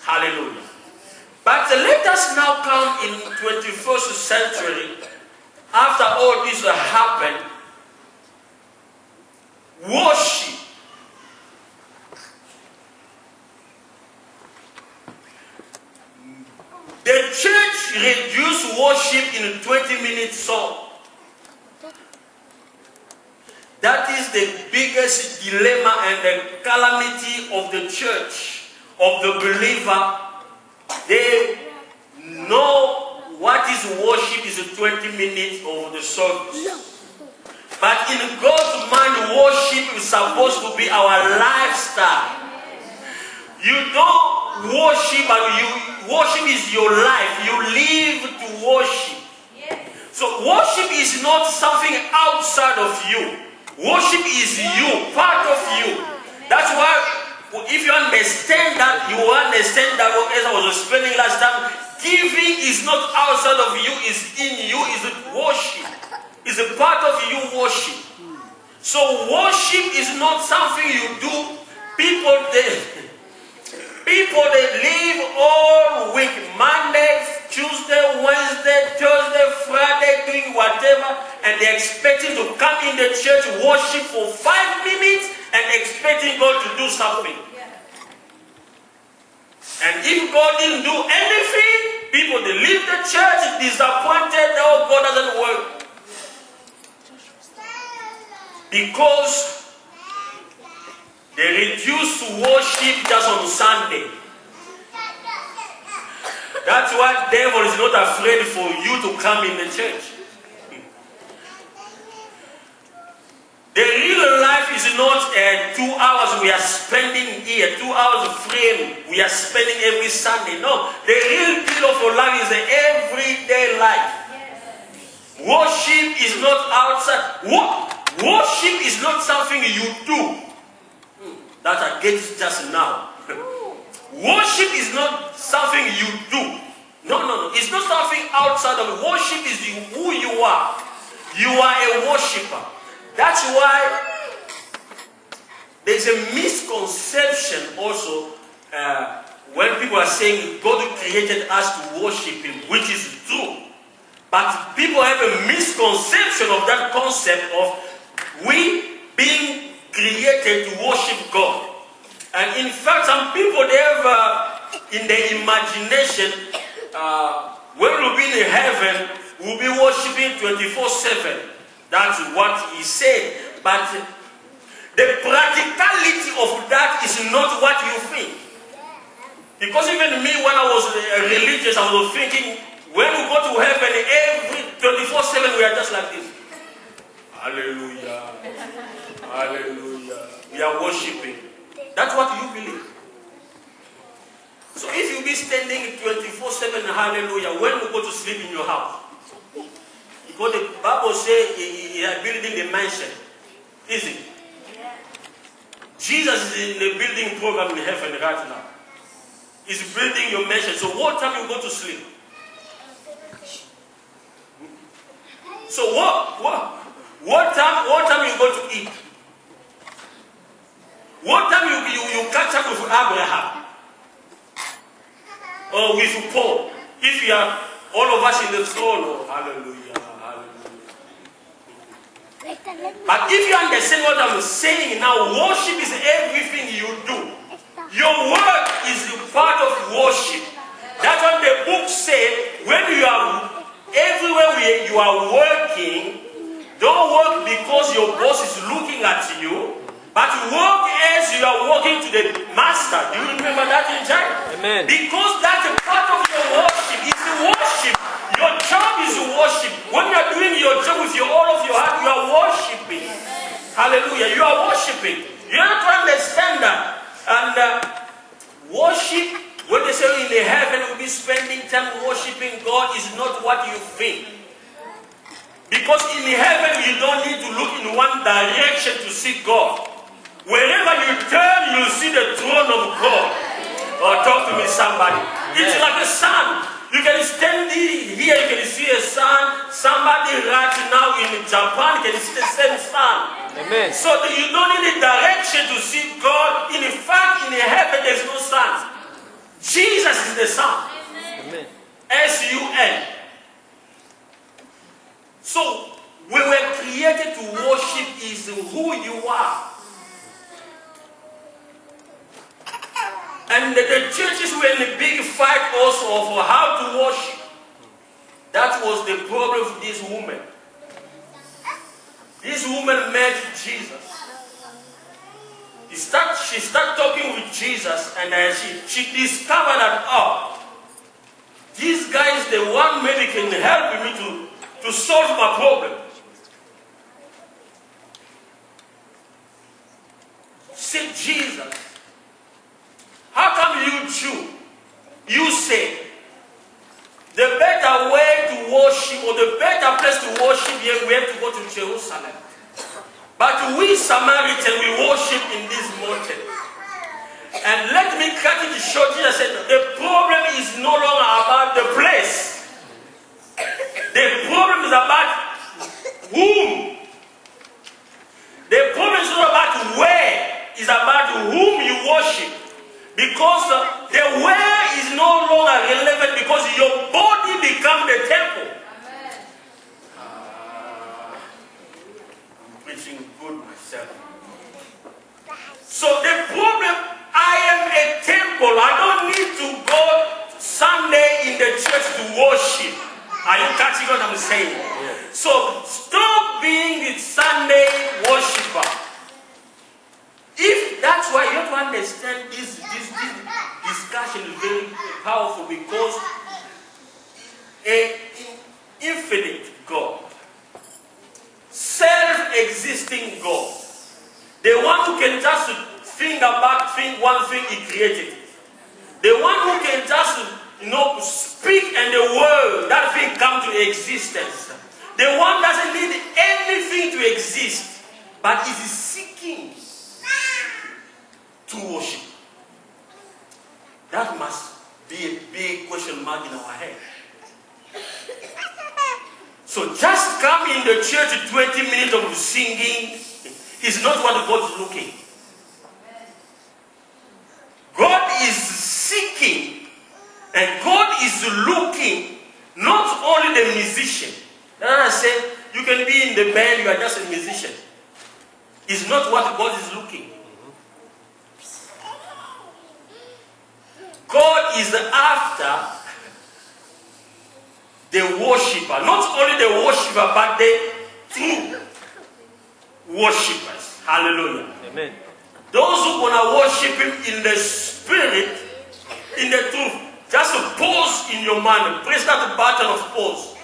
Hallelujah. But let us now come in 21st century, after all this happened, worship. The church reduced worship in 20-minute song. That is the biggest dilemma and the calamity of the church, of the believer. They know what is worship is 20 minutes of the service. But in God's mind, worship is supposed to be our lifestyle. You don't worship, but worship is your life. You live to worship. So worship is not something outside of you. Worship is you, part of you. That's why if you understand that, you understand that as I was explaining last time, giving is not outside of you, it's in you, it's worship. It's a part of you worship. So worship is not something you do. People they live all week, Monday, Tuesday, Wednesday, Thursday, Friday, doing whatever, and they're expecting to come in the church, worship for 5 minutes, and expecting God to do something. And if God didn't do anything, people they leave the church disappointed. Oh, God doesn't work. Because they reduce to worship just on Sunday. That's why the devil is not afraid for you to come in the church. The real life is not 2 hours we are spending here, 2 hours frame we are spending every Sunday. No, the real deal of your life is the everyday life. Worship is not outside. Worship is not something you do. That I get just now. Worship is not something you do. No. It's not something outside of it. Worship is who you are. You are a worshiper. That's why there's a misconception also when people are saying God created us to worship Him, which is true. But people have a misconception of that concept of we being created to worship God. And in fact, some people, they have in their imagination, when we'll be in heaven, we'll be worshiping 24/7. That's what he said. But the practicality of that is not what you think. Because even me, when I was religious, I was thinking, when we go to heaven, every 24/7, we are just like this. Hallelujah. Hallelujah. We are worshiping. That's what you believe. So if you be standing 24/7, hallelujah, when we go to sleep in your house, because the Bible says he is building the mansion, is it? Jesus is in the building program in heaven right now. He's building your mansion. So what time you go to sleep? So what time you go to eat? What time you catch up with Abraham? Or with Paul? If you are all of us in the throne, oh, hallelujah, hallelujah. But if you understand what I'm saying now, worship is everything you do. Your work is part of worship. That's what the book said. When you are everywhere where you are working, don't work because your boss is looking at you, but work as you are working to the master. Do you remember that in China? Amen. Because that's a part of your worship. It's worship. Your job is worship. When you are doing your job with all of your heart, you are worshiping. Hallelujah. You are worshiping. You have to understand that. And worship, when they say in the heaven we'll be spending time worshiping God, is not what you think. Because in the heaven you don't need to look in one direction to see God. Wherever you turn, you see the throne of God. Or talk to me, somebody. It's like a sun. You can stand here, you can see a sun. Somebody right now in Japan can see the same sun. Amen. So you don't need a direction to see God. In fact, in heaven there's no sun. Jesus is the Son. Amen. S-U-N. So, we were created to worship is who you are. And the churches were in a big fight also for how to worship. That was the problem with this woman. This woman met Jesus. She started talking with Jesus, and she discovered that, oh, this guy is the one maybe can help me to solve my problem. Say, Jesus, how come you Jew, you say, the better way to worship, or the better place to worship here, we have to go to Jerusalem. But we Samaritans, we worship in this mountain. And let me cut it short. Jesus said, the problem is no longer about the place. The problem is about whom. The problem is not about where. It's about whom you worship. Because the where is no longer relevant, because your body becomes the temple. I'm preaching good myself. So the problem, I am a temple. I don't need to go Sunday in the church to worship. Are you catching what I'm saying? Yeah. So stop being the Sunday worshiper. If that's why you have to understand this discussion is very powerful, because an infinite God, self-existing God, the one who can just think about one thing he created, the one who can just speak and the word, that thing come to existence, the one doesn't need anything to exist, but is seeking to worship. That must be a big question mark in our head. So just come in the church 20 minutes of singing is not what God is looking. God is seeking, and God is looking, not only the musician. Then I say, you can be in the band, you are just a musician. It's not what God is looking. God is after the worshipper. Not only the worshipper, but the true worshippers. Hallelujah. Amen. Those who want to worship Him in the spirit, in the truth. Just pause in your mind. Press that button of pause.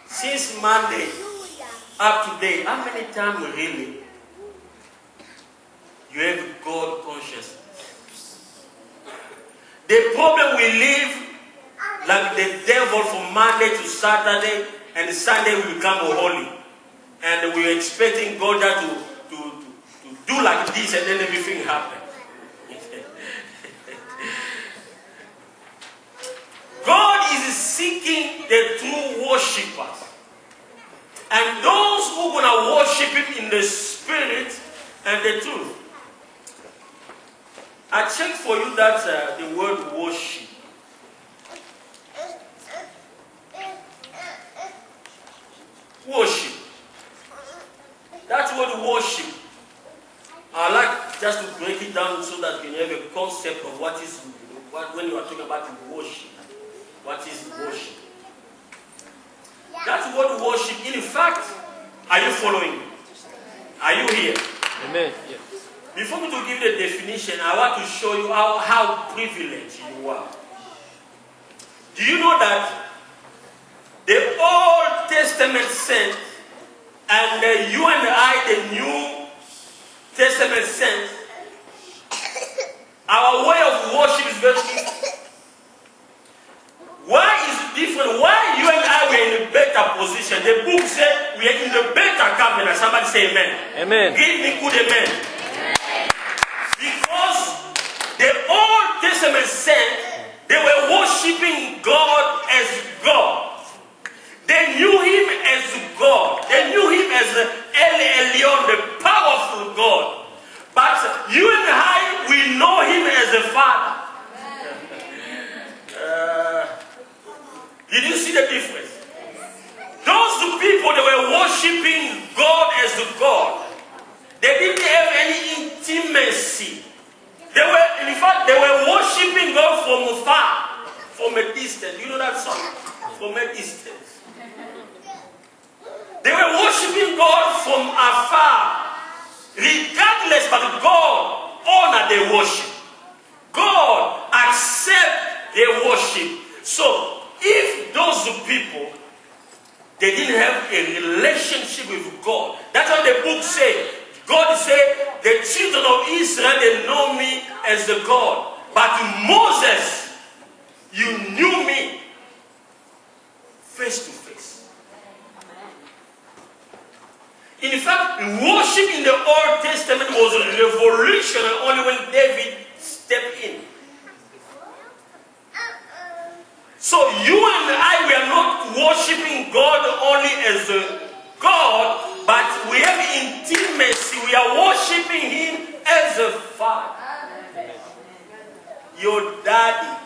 Since Monday up to today, how many times really you have God consciousness? The problem, we live like the devil from Monday to Saturday, and Sunday we become holy. And we're expecting God to do like this, and then everything happens. God is seeking the true worshippers. And those who are going to worship Him in the spirit and the truth. I checked for you that the word worship. Worship. That word worship. I like just to break it down so that you have a concept of what is, when you are talking about worship. What is worship? That word worship, in fact, are you following? Are you here? Amen. Yeah. Before me to give the definition, I want to show you how privileged you are. Do you know that the Old Testament saints and you and I, the New Testament saints, our way of worship is very different. Why is it different? Why you and I were in a better position? The book said we are in the better covenant. Somebody say amen. Amen. Give me good amen. Amen. Because the Old Testament saints, they were worshiping God as God. They knew Him as God. They knew Him as El Elyon, the powerful God. But you and I, we know Him as a Father. worshiping God from afar, from a distance. You know that song? From a distance. They were worshiping God from afar. Regardless, but God honored their worship. God accepts their worship. So, if those people, they didn't have a relationship with God, that's what the book says. God said, the children of Israel, they know me as the God. But Moses, you knew me face to face. In fact, worship in the Old Testament was revolutionary only when David stepped in. So you and I, we are not worshiping God only as a God, but we have intimacy. We are worshiping Him as a Father. Your daddy.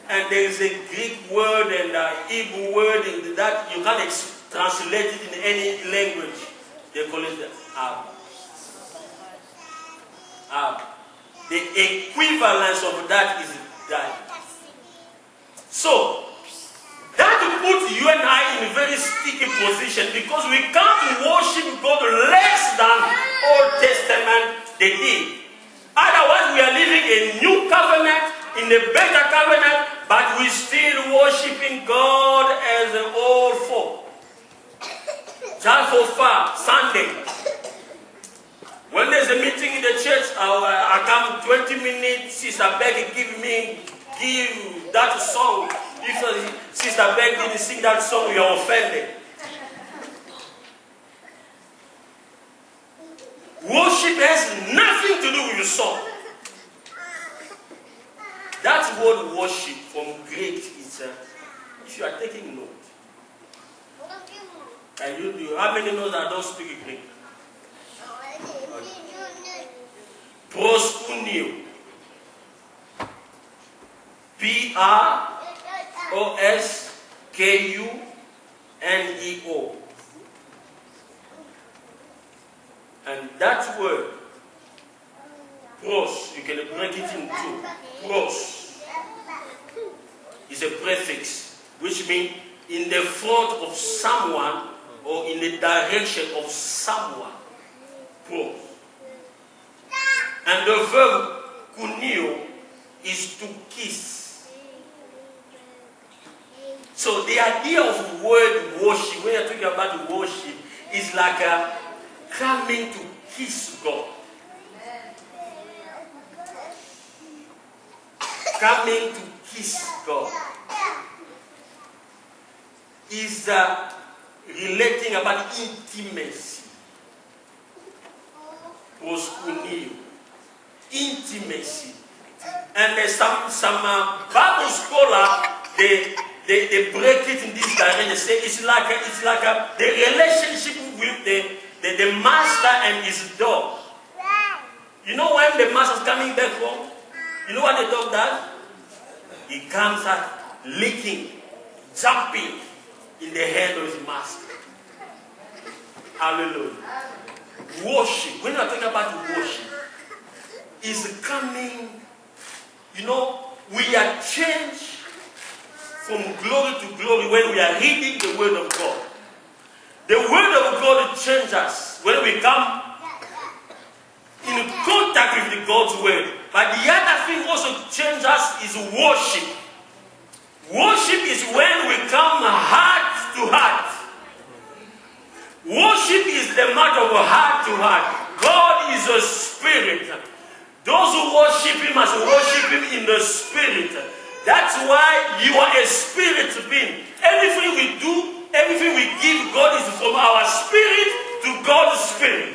And there is a Greek word and a Hebrew word in that you can't translate it in any language. They call it Abba. Abba. The equivalence of that is daddy. So, that puts you and I in a very sticky position because we can't worship God less than Old Testament they did. Otherwise, we are living a new covenant, in a better covenant, but we still worshiping God as an old folk. Just for far, Sunday. When there's a meeting in the church, I come 20 minutes, Sister Becky give that song. If Sister Becky didn't sing that song, we are offended. Worship has nothing to do with the song. That word worship from Greek is, if you are taking note, and you do, how many know that I don't speak Greek? Proskuneo. Proskuneo. And that word, pros, you can break it in two. Pros is a prefix, which means in the front of someone or in the direction of someone. Pros. And the verb kunio is to kiss. So the idea of word worship, when you're talking about worship, is like coming to kiss God. Coming to kiss God. Is relating about intimacy. Proskuneo. Intimacy. And some Bible scholar, they break it in this direction. They say it's like the relationship with the master and his dog. You know when the master is coming back home, you know what the dog does? He comes out licking, jumping in the hand of his master. Hallelujah. Worship, when you are talking about worship, is coming, you know, we are changed from glory to glory when we are reading the Word of God. The Word of God changes us when we come in contact with God's Word. But the other thing also changes us is worship. Worship is when we come heart to heart. Worship is the matter of heart to heart. God is a spirit. Those who worship Him must worship Him in the spirit. That's why you are a spirit being. Everything we do, everything we give God is from our spirit to God's spirit.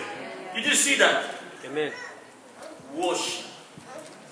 Did you see that? Amen. Worship.